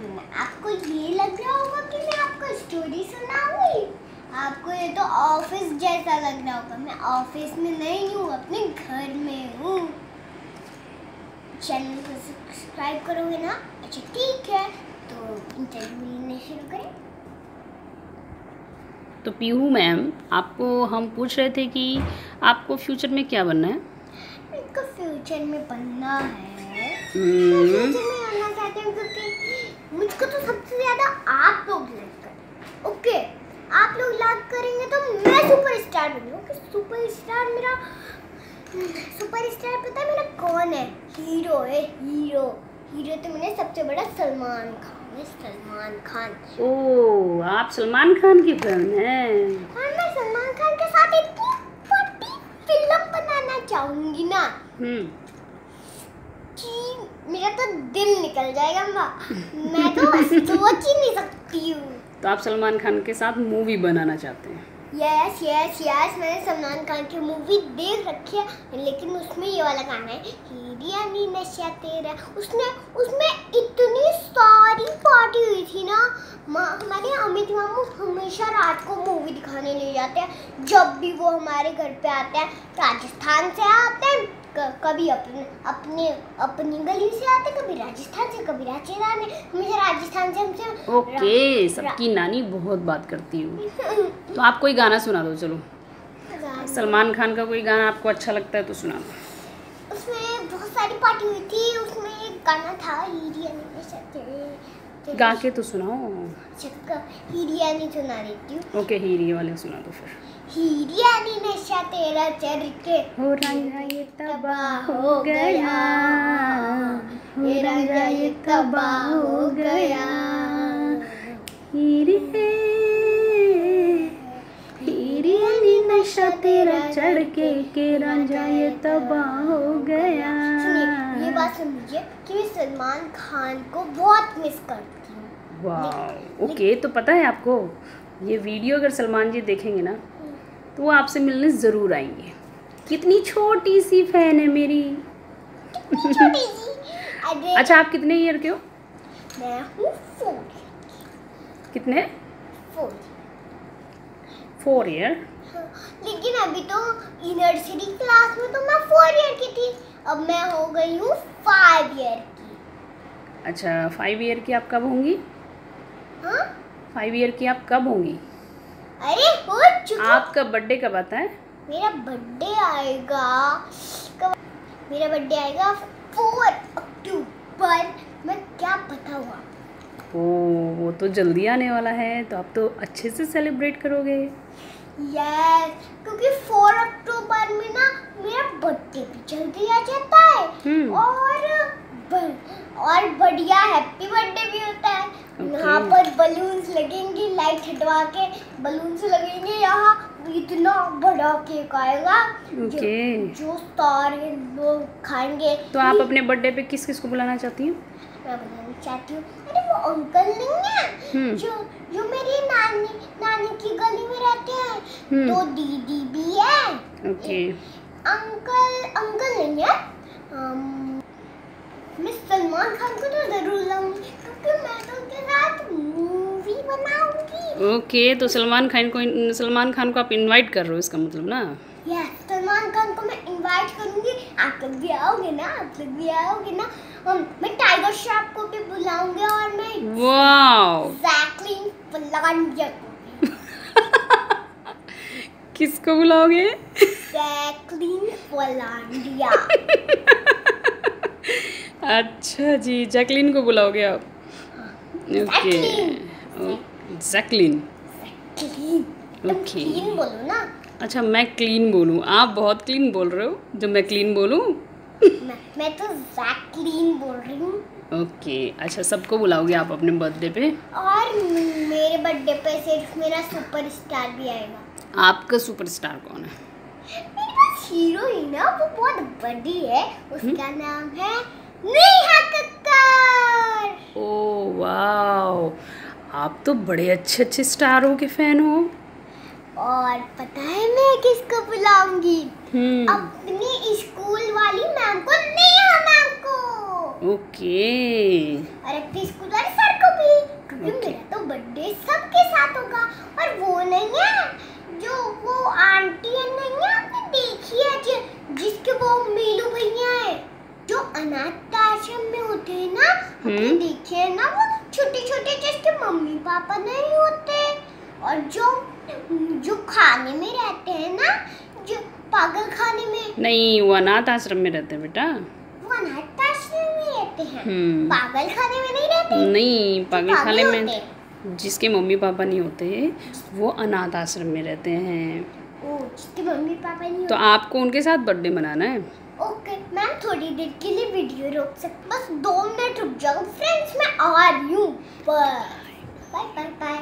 आपको ये लग रहा होगा कि मैं आपको स्टोरी सुनाऊंगी। आपको ये तो ऑफिस जैसा लग रहा होगा। मैं ऑफिस में नहीं हूँ, अपने घर में हूँ। चैनल को सब्सक्राइब करोगे ना? अच्छा ठीक है, तो इंटरव्यू लेने शुरू करें। तो पीहू मैम, आपको हम पूछ रहे थे कि आपको फ्यूचर में क्या बनना है? मेरे फ्यूचर में बनना है, मैं फ्यूचर में आना चाहती हूँ क्योंकि मुझको तो सबसे ज़्यादा आप लोग लाइक करें। ओके, आप लोग लाइक करेंगे तो मैं सुपरस्टार बनूँगी। सुपरस्टार पता है मेरा कौन है? हीरो है, हीरो तो मैंने सबसे बड़ा सलमान खान। ओह, आप सलमान खान की फैन हैं? और मैं सलमान खान के साथ इतनी बड़ी फिल्म बनाना चाहूंगी ना कि मेरा तो दिल निकल जाएगा। मैं तो सोच ही नहीं सकती हूँ। तो आप सलमान खान के साथ मूवी बनाना चाहते हैं? यस, मैंने सलमान खान की मूवी देख रखी है, लेकिन उसमें ये वाला गाना है, हीरिया नी नशा तेरा। उसमें इतनी सारी पार्टी हुई थी ना। हमारे अमित मामू हमेशा रात को मूवी दिखाने ले जाते हैं। जब भी वो हमारे घर पे आते हैं, राजस्थान से आते हैं, कभी अपनी गली से आते, कभी राजस्थान से, कभी राजस्थान मुझे राजस्थान से हमसे। ओके, सबकी नानी बहुत बात करती हूँ। तो आप कोई गाना सुना दो। चलो, सलमान खान का कोई गाना आपको अच्छा लगता है तो सुना दो। उसमें बहुत सारी पार्टी हुई थी, उसमें एक गाना था, हीरिया गा के तो सुनाओ। हीरिया नहीं सुना देती हूँ। ओके, हीरिया वाले सुना दो फिर। हीरिया नी नशा तेरा चढ़ के हो रंगा ये तबाह हो गया, हो रंगा ये तबाह हो गया, हीरिया नी नशा तेरा चढ़ के रंगा ये तबाह हो गया। सुनिए, ये बात सुन लीजिए कि मैं सलमान खान को बहुत मिस करती हूँ। वाह, ओके। तो पता है आपको, ये वीडियो अगर सलमान जी देखेंगे ना तो वो आपसे मिलने ज़रूर आएंगे। कितनी छोटी सी फैन है मेरी। छोटी सी। अच्छा, आप कितने ईयर के हो? मैं हूँ 4। कितने? 4 ईयर। लेकिन अभी तो नर्सरी क्लास में तो मैं 4 ईयर की थी, अब मैं हो गई हूँ 5 ईयर की। अच्छा, 5 ईयर की आप कब होंगी? हाँ? 5 ईयर की आप कब होंगी? अरे हो चुका। आपका बर्थडे कब आता है? मेरा बर्थडे आएगा 4 अक्टूबर में। क्या पता हुआ? ओह, वो तो जल्दी आने वाला है, तो आप तो अच्छे से सेलिब्रेट करोगे। यस, क्योंकि 4 अक्टूबर में ना मेरा बर्थडे भी जल्दी आ जाता है और बढ़िया हैप्पी बर्थडे भी होता है। यहाँ पर बलून्स लगेंगे, लाइट हटवा के बलून्स लगेंगे, यहाँ इतना बड़ा केक आएगा जो सारे लोग खाएंगे। तो आप अपने बर्थडे पे किस किस को बुलाना चाहती हैं? मैं बुलाना चाहती हूँ, अरे वो अंकल नहीं है जो मेरी नानी की गली में रहते हैं, तो दीदी भी है। ओके। अंकल नहीं है। मैं सलमान खान को तो जरूर लाऊंगी क्योंकि मैं तो उनके साथ मूवी बनाऊंगी। ओके, तो सलमान खान को आप इनवाइट कर रहे हो, इसका मतलब ना? यस, सलमान खान को मैं इनवाइट करूंगी। आप लोग भी आओगे ना? मैं टाइगर श्रॉफ को भी बुलाऊंगी और मैं जैकलीन फर्नांडिस किसको बुलाओगे? जैकलीन फर्नांडिस। अच्छा जी, जैकलीन को बुलाओगे आप? Okay, Jacqueline. ओके, बोलो ना। अच्छा, मैं क्लीन बोलूँ? आप बहुत क्लीन बोल रहे हो जो मैं क्लीन बोलूँ। मैं तो जैकलीन बोल रही हूँ। ओके, अच्छा, सबको बुलाओगे आप अपने बर्थडे पे? और मेरे बर्थडे पे सिर्फ मेरा सुपरस्टार भी आएगा। आपका सुपरस्टार कौन है? मेरे पास हीरोइन है, वो बहुत बड़ी है, उसका नाम है नेहा कक्कर। ओह वाओ, आप तो बड़े अच्छे स्टारों के फैन हो। और पता है मैं किसको बुलाऊंगी? अपनी स्कूल वाली मैम को, नेहा मैम को। ओके। और अपनी स्कूल वाले सर को मेरा तो बर्थडे सबके साथ होगा। और वो नहीं है जो वो आंटी है, नहीं है आपने देखी है जिसके वो मीलू भैया है जो अनाथ आश्रम में होते हैं ना, आपने देखे है ना, वो छोटे छोटे जिसके मम्मी पापा नहीं होते और जो खाने में रहते हैं ना, जो पागल खाने में। नहीं, वो अनाथ आश्रम में रहते हैं बेटा। वो अनाथ आश्रम में रहते हैं, पागल खाने में नहीं रहते। नहीं, पागल खाने में जिसके मम्मी पापा नहीं होते वो अनाथ आश्रम में रहते हैं। ओ, जिसके मम्मी पापा नहीं तो होते। आपको उनके साथ बर्थडे मनाना है। ओके, मैम थोड़ी देर के लिए वीडियो रोक सकती, बस 2 मिनट रुक जाओ फ्रेंड्स, मैं आ रही हूँ। Bye bye bye.